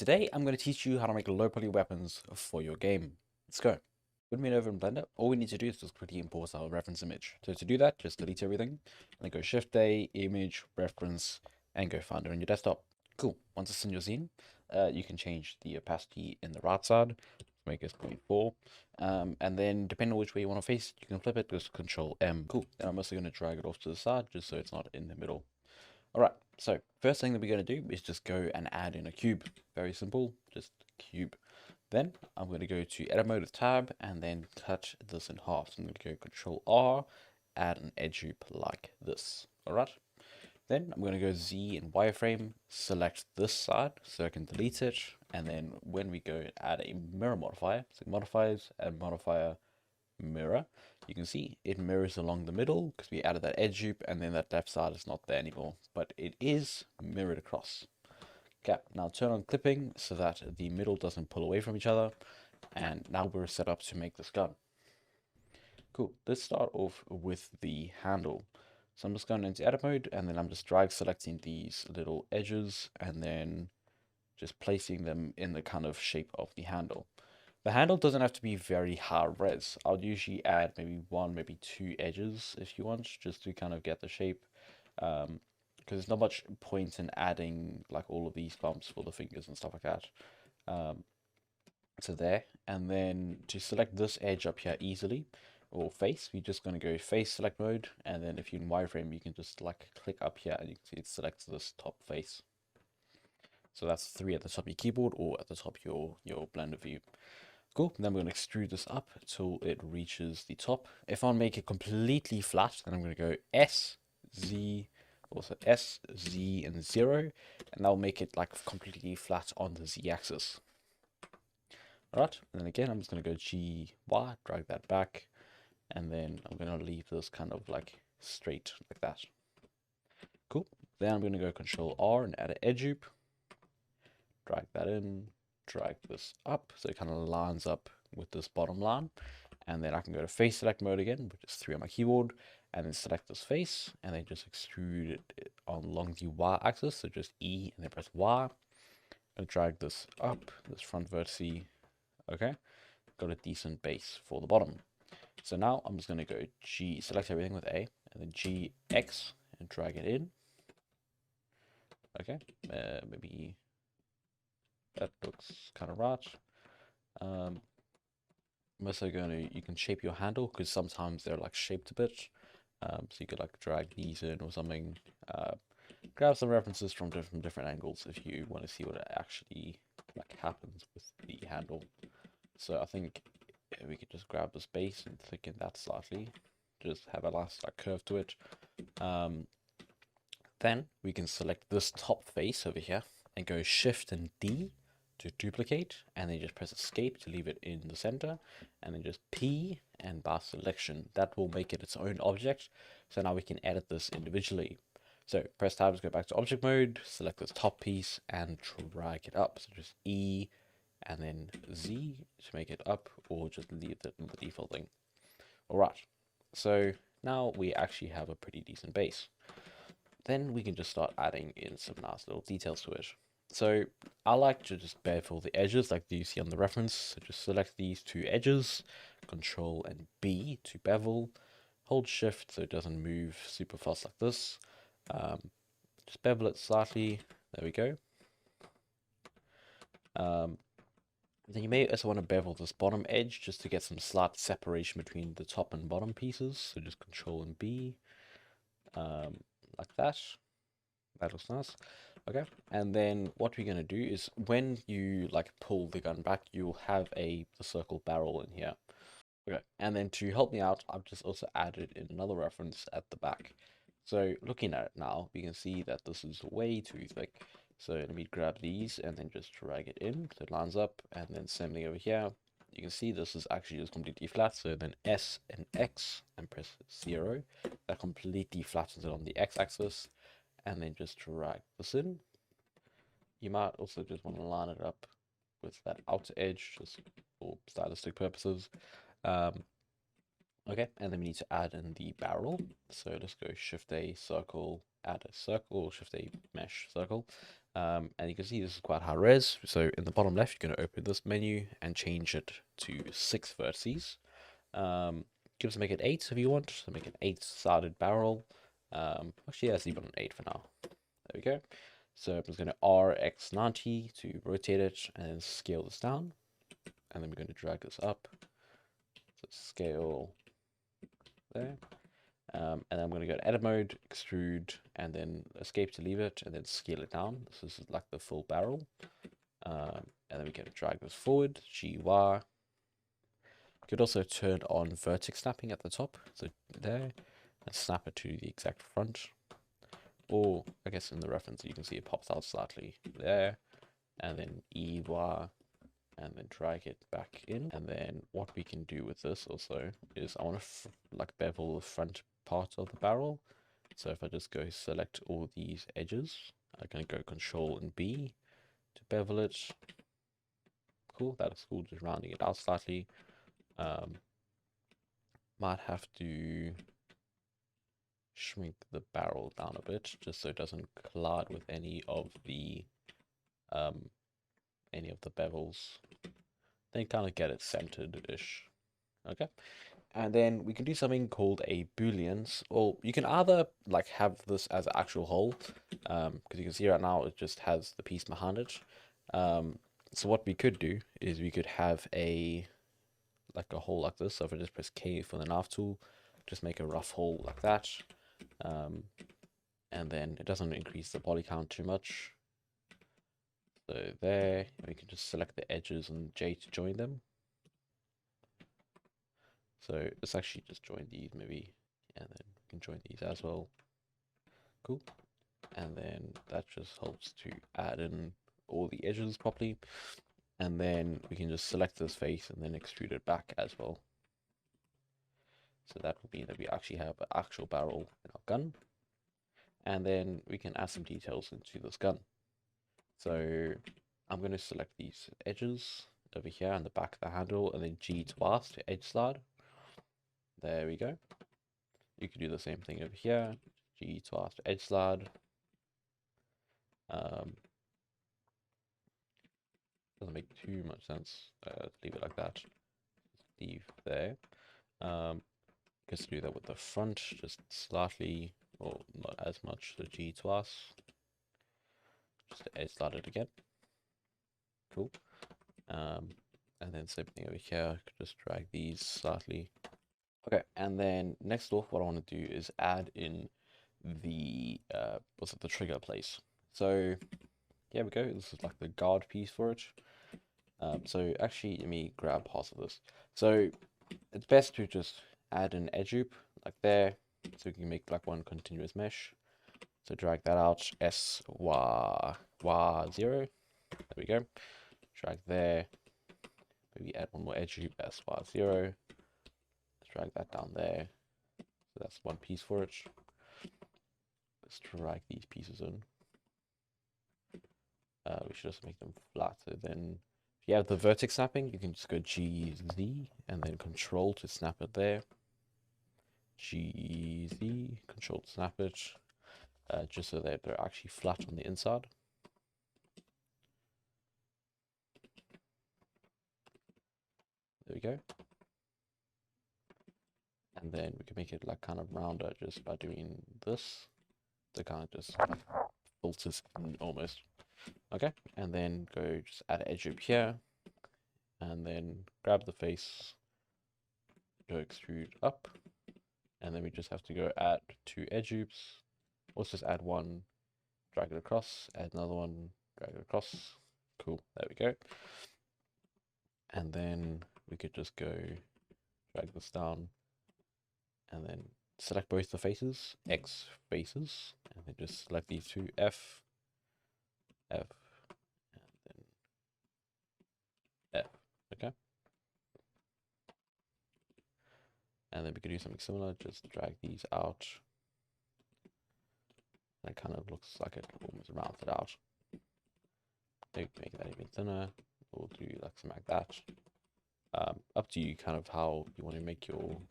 Today I'm going to teach you how to make low poly weapons for your game. Let's go. When we're over in Blender, all we need to do is just quickly import our reference image. So to do that, just delete everything, and then go Shift A, Image, Reference, and go find it on your desktop. Cool. Once it's in your scene, you can change the opacity in the right side, make it 0.4, and then depending on which way you want to face, you can flip it, just Control M. Cool. Then I'm also going to drag it off to the side, just so it's not in the middle. Alright, so first thing that we're going to do is just go and add in a cube. Very simple, just cube. Then I'm going to go to edit mode with tab and then cut this in half. So I'm going to go Control R, add an edge loop like this. Alright, then I'm going to go Z in wireframe, select this side so I can delete it. And then when we go add a mirror modifier, so modifiers, add modifier, mirror, you can see it mirrors along the middle because we added that edge loop, and then that left side is not there anymore, but it is mirrored across. Okay, now turn on clipping so that the middle doesn't pull away from each other, and now we're set up to make this gun. Cool, let's start off with the handle. So I'm just going into edit mode, and then I'm just drag selecting these little edges and then just placing them in the kind of shape of the handle. The handle doesn't have to be very high res. I'll usually add maybe one, maybe two edges if you want, just to kind of get the shape. Because there's not much point in adding like all of these bumps for the fingers and stuff like that. So there, and then to select this edge up here easily, or face, we're just going to go face select mode, and then if you're in wireframe, you can just like click up here and you can see it selects this top face. So that's 3 at the top of your keyboard or at the top of your Blender view. Cool, then we're going to extrude this up till it reaches the top. If I want to make it completely flat, then I'm going to go S, Z, also S, Z, and 0, and that'll make it like completely flat on the Z axis. Alright, and then again, I'm just going to go G, Y, drag that back, and then I'm going to leave this kind of like straight like that. Cool, then I'm going to go Control R and add an edge loop, drag that in, drag this up so it kind of lines up with this bottom line, and then I can go to face select mode again, which is 3 on my keyboard, and then select this face and then just extrude it along the Y axis, so just E and then press Y and drag this up, this front vertex. Okay, got a decent base for the bottom. So now I'm just going to go G, select everything with A, and then G, X, and drag it in. Okay, maybe that looks kind of right. I'm also going to, you can shape your handle because sometimes they're like shaped a bit. So you could like drag these in or something. Grab some references from different angles if you want to see what actually like happens with the handle. So I think we could just grab this base and thicken that slightly. Just have a nice like curve to it. Then we can select this top face over here and go Shift and D to duplicate, and then just press escape to leave it in the center, and then just P and by selection. That will make it its own object. So now we can edit this individually. So press tab to go back to object mode, select this top piece and drag it up. So just E and then Z to make it up, or just leave it in the default thing. Alright, so now we actually have a pretty decent base. Then we can just start adding in some nice little details to it. So I like to just bevel the edges like you see on the reference. So just select these 2 edges, Control and B to bevel, hold Shift so it doesn't move super fast like this. Just bevel it slightly, there we go. Then you may also want to bevel this bottom edge just to get some slight separation between the top and bottom pieces. So just Control and B, like that. That looks nice. Okay, and then what we're going to do is when you like pull the gun back, you'll have the circle barrel in here. Okay, and then to help me out, I've just also added in another reference at the back. So looking at it now, we can see that this is way too thick. So let me grab these and then just drag it in so it lines up, and then same thing over here. You can see this is actually just completely flat. So then S and X and press 0. That completely flattens it on the X axis. And then just drag this in. You might also just want to line it up with that outer edge just for stylistic purposes. Okay, and then we need to add in the barrel. So let's go Shift A, circle, add a circle, or shift a mesh circle. And you can see this is quite high res. So in the bottom left, you're going to open this menu and change it to 6 vertices. You can also make it 8 if you want. So make an 8-sided barrel. Actually, yeah, let's leave it on 8 for now. There we go. So I'm just going to RX90 to rotate it and then scale this down. And then we're going to drag this up. So scale there. And then I'm going to go to edit mode, extrude, and then escape to leave it, and then scale it down. This is like the full barrel. And then we're going to drag this forward, GY. You could also turn on vertex snapping at the top, so there, and snap it to the exact front. Or, I guess in the reference, you can see it pops out slightly there, and then EY, and then drag it back in. And then what we can do with this also is I want to like bevel the front part of the barrel. So if I just go select all these edges, I can go Control and B to bevel it. Cool, that is cool, just rounding it out slightly. Might have to shrink the barrel down a bit just so it doesn't collide with any of the bevels. Then kind of get it centered-ish. Okay. And then we can do something called a booleans, or you can either like have this as an actual hole, because you can see right now it just has the piece behind it. So what we could do is we could have a hole like this. So if I just press K for the knife tool, just make a rough hole like that, and then it doesn't increase the poly count too much. So there, we can just select the edges and J to join them. So let's actually just join these maybe, and then we can join these as well. Cool. And then that just helps to add in all the edges properly. And then we can just select this face and then extrude it back as well. So that will mean that we actually have an actual barrel in our gun. And then we can add some details into this gun. So I'm going to select these edges over here on the back of the handle, and then G twice to edge slide. There we go. You can do the same thing over here. G twice to edge slide. Doesn't make too much sense. Leave it like that. Leave there. Just do that with the front, just slightly, or not as much. So G twice. Just to edge slide it again. Cool. And then same thing over here. Just drag these slightly. Okay, and then next off, what I want to do is add in the the trigger place. So here we go. This is like the guard piece for it. So actually, let me grab parts of this. So it's best to just add an edge loop like there, so we can make like one continuous mesh. So drag that out, SY0. There we go. Drag there. Maybe add one more edge loop, SY0. Let's drag that down there. So that's one piece for it. Let's drag these pieces in. We should just make them flat. So then, if you have the vertex snapping, you can just go GZ and then Control to snap it there. GZ, Control to snap it, just so that they're actually flat on the inside. There we go. And then we can make it like kind of rounder just by doing this. So kind of just like filters almost. Okay, and then go just add an edge loop here, and then grab the face, go extrude up, and then we just have to go add 2 edge loops. Let's just add one, drag it across, add another one, drag it across. Cool, there we go. And then we could just go drag this down, and then select both the faces, X faces, and then just select these two, F, F, and then F, okay? And then we could do something similar, just drag these out. That kind of looks like it almost rounds it out. Maybe make that even thinner, or do like something like that. Up to you kind of how you want to make your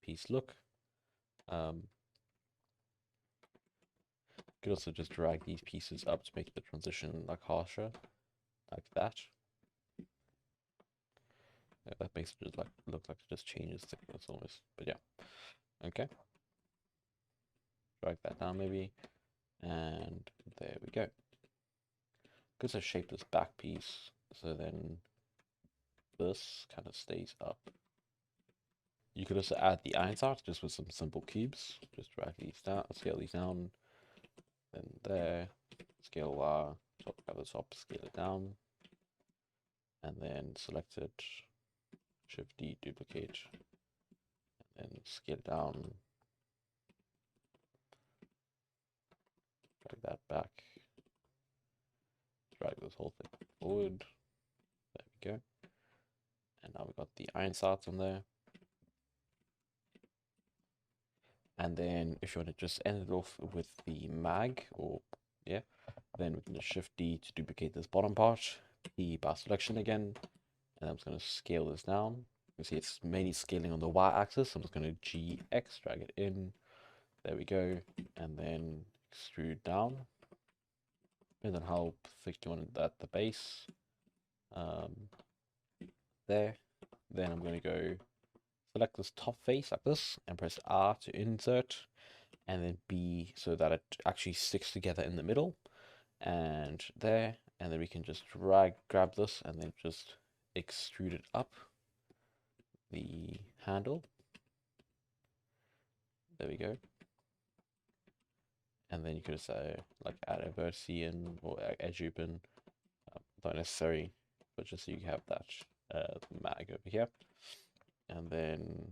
piece look. You could also just drag these pieces up to make the transition like harsher, like that. Yeah, that makes it just like look like it just changes thickness almost. But yeah, okay. Drag that down maybe, and there we go. Good to shape this back piece so then this kind of stays up. You could also add the iron sights just with some simple cubes. Just drag these down, scale these down, then there, scale top at the top, scale it down, and then select it, Shift D, duplicate, and then scale it down, drag that back, drag this whole thing forward. There we go. And now we've got the iron sights on there. And then if you want to just end it off with the mag, or yeah, then we can just Shift D to duplicate this bottom part, P by selection again, and I'm just going to scale this down. You see it's mainly scaling on the y-axis, so I'm just going to GX, drag it in, there we go, and then extrude down. Depends on how thick you want it at the base. There. Then I'm going to go select this top face like this and press R to insert, and then B so that it actually sticks together in the middle, and there, and then we can just grab this and then just extrude it up the handle. There we go. And then you could say like add a vertex in or edge open, not necessary, but just so you have that mag over here. And then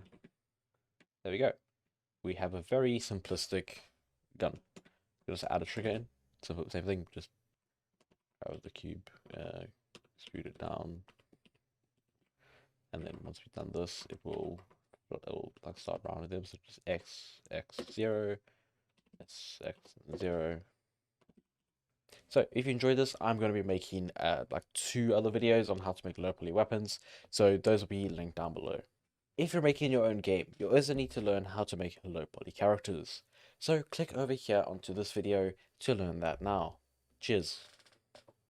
there we go. We have a very simplistic gun. Just add a trigger in. So same thing, just grab the cube, extrude it down, and then once we've done this, it will like start rounding them. So just X, X0, X0. So if you enjoyed this, I'm going to be making like 2 other videos on how to make low poly weapons. So those will be linked down below. If you're making your own game, you also need to learn how to make low poly characters. So click over here onto this video to learn that now. Cheers.